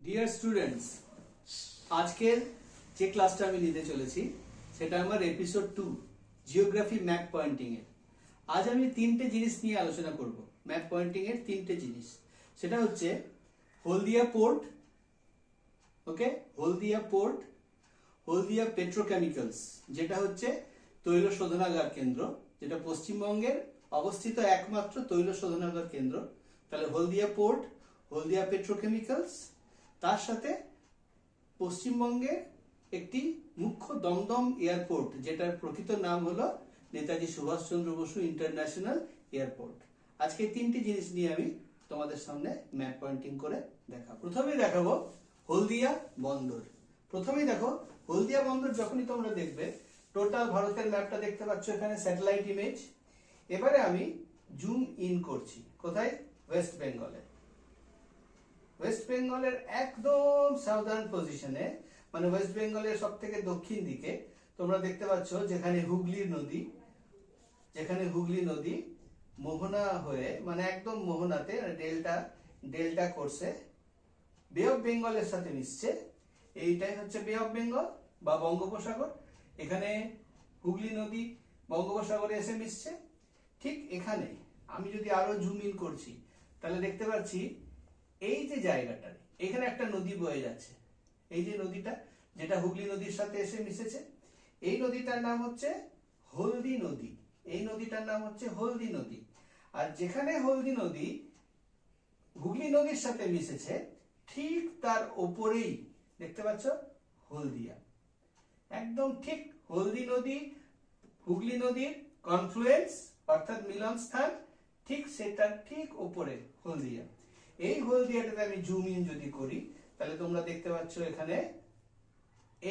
Dear students, আজকের যে ক্লাসটা আমি নিতে চলেছি সেটা আমার এপিসোড 2 জিওগ্রাফি ম্যাপ পয়েন্টিং এর। আজ আমি তিনটে জিনিস নিয়ে আলোচনা করব। ম্যাপ পয়েন্টিং এর তিনটে জিনিস, সেটা হচ্ছে হলদিয়া পোর্ট, ওকে, হলদিয়া পোর্ট, হলদিয়া পেট্রোকেমিক্যালস যেটা হচ্ছে তৈল শোধনাগার কেন্দ্র, যেটা পশ্চিমবঙ্গের অবস্থিত একমাত্র তৈল শোধনাগার কেন্দ্র। তাহলে হলদিয়া পোর্ট, হলদিয়া পেট্রোকেমিক্যালস, তার সাথে পশ্চিমবঙ্গের একটি মুখ্য দমদম এয়ারপোর্ট, যেটার প্রকৃত নাম হলো নেতাজি সুভাষচন্দ্র বসু ইন্টারন্যাশনাল এয়ারপোর্ট। আজকে তিনটি জিনিস নিয়ে আমি তোমাদের সামনে ম্যাপ পয়েন্টিং করে দেখাবো। প্রথমেই দেখাবো হলদিয়া বন্দর। প্রথমেই দেখো হলদিয়া বন্দর, যখনই তোমরা দেখবে টোটাল ভারতের ম্যাপটা দেখতে পাচ্ছ এখানে স্যাটেলাইট ইমেজ। এবারে আমি জুম ইন করছি কোথায়? ওয়েস্ট বেঙ্গলে। ওয়েস্ট বেঙ্গলের একদম সাউদার্ন পজিশনে, মানে ওয়েস্ট বেঙ্গলের সব থেকে দক্ষিণ দিকে তোমরা দেখতে পাচ্ছ যেখানে হুগলি নদী মোহনা হয়ে, মানে একদম মোহনাতে ডেল্টা কোর্সে বে অফ বেঙ্গলের সাথে মিশছে। এইটাই হচ্ছে বে অফ বেঙ্গল বা বঙ্গোপসাগর। এখানে হুগলি নদী বঙ্গোপসাগরে এসে মিশছে। ঠিক এখানে আমি যদি আরো জুম ইন করছি তাহলে দেখতে পাচ্ছি এই যে জায়গাটা, এখানে একটা নদী বয়ে যাচ্ছে। এই যে নদীটা, যেটা হুগলি নদীর সাথে এসে মিশেছে, এই নদীটার নাম হচ্ছে হলদি নদী। এই নদীটার নাম হচ্ছে হলদি নদী। আর যেখানে হলদি নদী হুগলি নদীর সাথে মিশেছে, ঠিক তার ওপরেই দেখতে পাচ্ছ হলদিয়া। একদম ঠিক হলদি নদী হুগলি নদীর কনফ্লুয়েন্স অর্থাৎ মিলন স্থান, ঠিক সেটার ঠিক ওপরে হলদিয়া। এই হলদিয়াটাতে আমি জুম ইন যদি করি তাহলে তোমরা দেখতে পাচ্ছ এখানে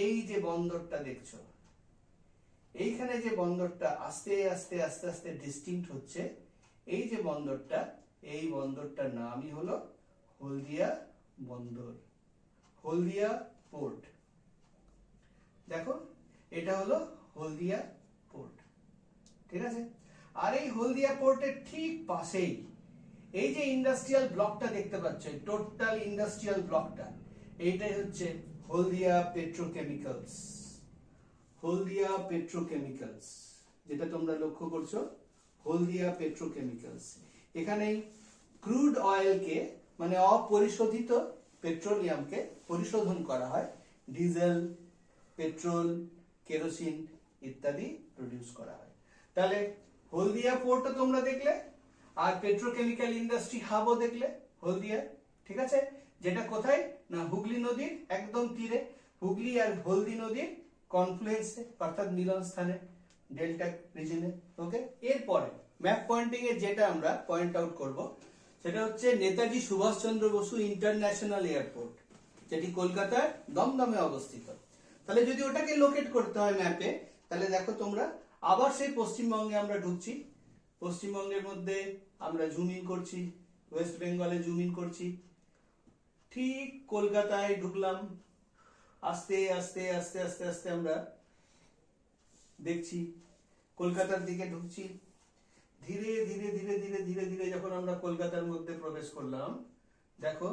এই যে বন্দরটা দেখছো, এইখানে যে বন্দরটা আস্তে আস্তে আস্তে আস্তে ডিস্টিংক্ট হচ্ছে, এই যে বন্দরটা, এই বন্দরটার নামই হলো হলদিয়া বন্দর, হলদিয়া পোর্ট। দেখো এটা হলো হলদিয়া পোর্ট, ঠিক আছে। আর এই হলদিয়া পোর্টের ঠিক পাশেই এই যে ইন্ডাস্ট্রিয়াল ব্লকটা দেখতে পাচ্ছ, টোটাল ইন্ডাস্ট্রিয়াল ব্লকটা, এইটাই হচ্ছে হলদিয়া পেট্রোকেমিক্যালস। হলদিয়া পেট্রোকেমিক্যালস, যেটা তোমরা লক্ষ্য করছো, হলদিয়া পেট্রোকেমিক্যালস। এখানে ক্রুড অয়েলকে, মানে অপরিশোধিত পেট্রোলিয়ামকে পরিশোধন করা হয়, ডিজেল, পেট্রোল, কেরোসিন ইত্যাদি প্রডিউস করা হয়। তাহলে হলদিয়া পোর্টও তোমরা দেখলে, আর পেট্রোকেমিক্যাল ইন্ডাস্ট্রি হাবও দেখলে হলদিয়া, ঠিক আছে। যেটা কোথায়? না হুগলি নদীর একদম তীরে, হুগলি আর হলদি নদীর কনফ্লুয়েন্সে অর্থাৎ মিলন স্থানে, ডেল্টা রিজনে, ওকে। এরপরে ম্যাপ পয়েন্টিং এ যেটা আমরা পয়েন্ট আউট করব সেটা হচ্ছে নেতাজি সুভাষচন্দ্র বসু ইন্টারন্যাশনাল এয়ারপোর্ট, যেটি কলকাতার দমদমে অবস্থিত। তাহলে যদি ওটাকে লোকেট করতে হয় ম্যাপে, তাহলে দেখো তোমরা আবার সেই পশ্চিমবঙ্গে আমরা ঢুকছি। পশ্চিমবঙ্গের মধ্যে আমরা জুম ইন করছি, ওয়েস্ট বেঙ্গলে জুম ইন করছি, ঠিক কলকাতায় ঢুকলাম। আস্তে আস্তে আস্তে আস্তে আস্তে আমরা দেখছি কলকাতার দিকে ঢুকছি। ধীরে ধীরে ধীরে ধীরে ধীরে ধীরে যখন আমরা কলকাতার মধ্যে প্রবেশ করলাম, দেখো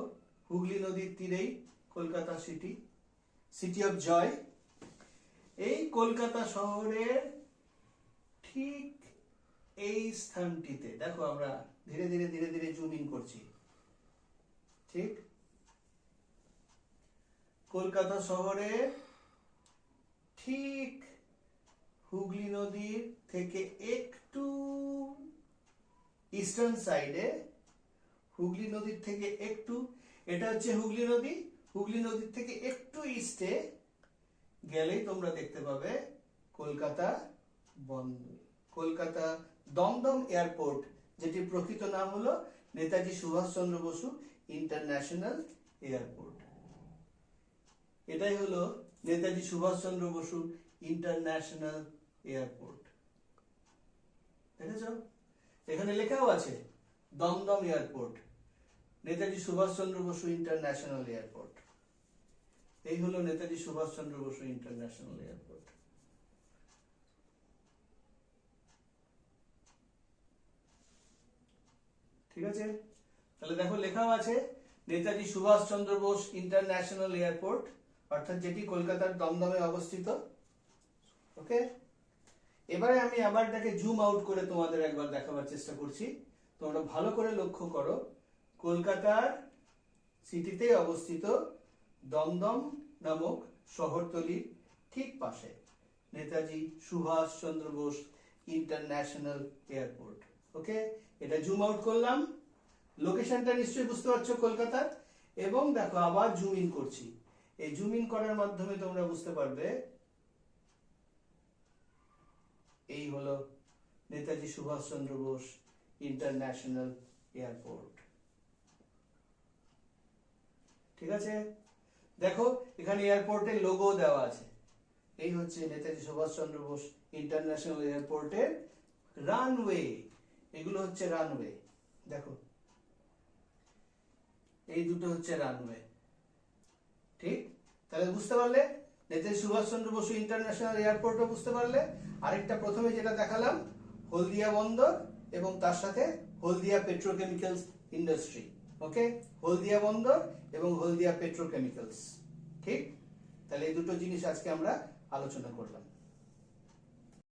হুগলি নদীর তীরেই কলকাতা সিটি অফ জয়। এই কলকাতা শহরের ঠিক এই স্থানটিতে দেখো আমরা ধীরে ধীরে ধীরে ধীরে জুম ইন করছি। ঠিক কলকাতা শহরে ঠিক হুগলি নদীর থেকে একটু ইস্টার্ন সাইডে, হুগলি নদীর থেকে একটু, এটা হচ্ছে হুগলি নদী, হুগলি নদীর থেকে একটু ইস্টে গেলেই তোমরা দেখতে পাবে কলকাতা বন্দর, কলকাতা দমদম এয়ারপোর্ট, যেটির প্রকৃত নাম হলো নেতাজি সুভাষচন্দ্র বসু ইন্টারন্যাশনাল এয়ারপোর্ট। এটাই হলো নেতাজি সুভাষচন্দ্র বসু ইন্টারন্যাশনাল এয়ারপোর্ট। দেখেছো এখানে লেখাও আছে Dumdum airport, Netaji Subhas Chandra Basu international airport. এই হলো নেতাজি সুভাষচন্দ্র বসু ইন্টারন্যাশনাল এয়ারপোর্ট। ঠিক আছে, তাহলে দেখো লেখাও আছে নেতাজি সুভাষচন্দ্র বোস ইন্টারন্যাশনাল এয়ারপোর্ট, অর্থাৎ যেটি কলকাতার দমদমে অবস্থিত। ওকে, এবারে আমি আবার এটাকে জুম আউট করে তোমাদের একবার দেখাবার চেষ্টা করছি। তোমরা ভালো করে লক্ষ্য করো, কলকাতার সিটিতে অবস্থিত দমদম নামক শহরতলির ঠিক পাশে নেতাজি সুভাষচন্দ্র বোস ইন্টারন্যাশনাল এয়ারপোর্ট। ওকে, এটা জুম আউট করলাম, লোকেশনটা নিশ্চয়ই বুঝতে পারছো কলকাতার। এবং দেখো আবার জুম ইন করছি, এই জুম ইন করার মাধ্যমে তোমরা বুঝতে পারবে এই হলো নেতাজি সুভাষচন্দ্র বোস ইন্টারন্যাশনাল এয়ারপোর্ট। ঠিক আছে, দেখো এখানে এয়ারপোর্টের লোগো দেওয়া আছে। এই হচ্ছে নেতাজি সুভাষচন্দ্র বোস ইন্টারন্যাশনাল এয়ারপোর্টের রানওয়ে, এগুলো হচ্ছে রানওয়ে। দেখো এই দুটো হচ্ছে রানওয়ে। ঠিক, তাহলে বুঝতে পারলে নেতাজি সুভাষচন্দ্র বসু ইন্টারন্যাশনাল এয়ারপোর্টও বুঝতে পারলে। আরেকটা প্রথমে যেটা দেখালাম হলদিয়া বন্দর এবং তার সাথে হলদিয়া পেট্রোকেমিক্যালস ইন্ডাস্ট্রি। ওকে, হলদিয়া বন্দর এবং হলদিয়া পেট্রোকেমিক্যালস। ঠিক, তাহলে এই দুটো জিনিস আজকে আমরা আলোচনা করলাম।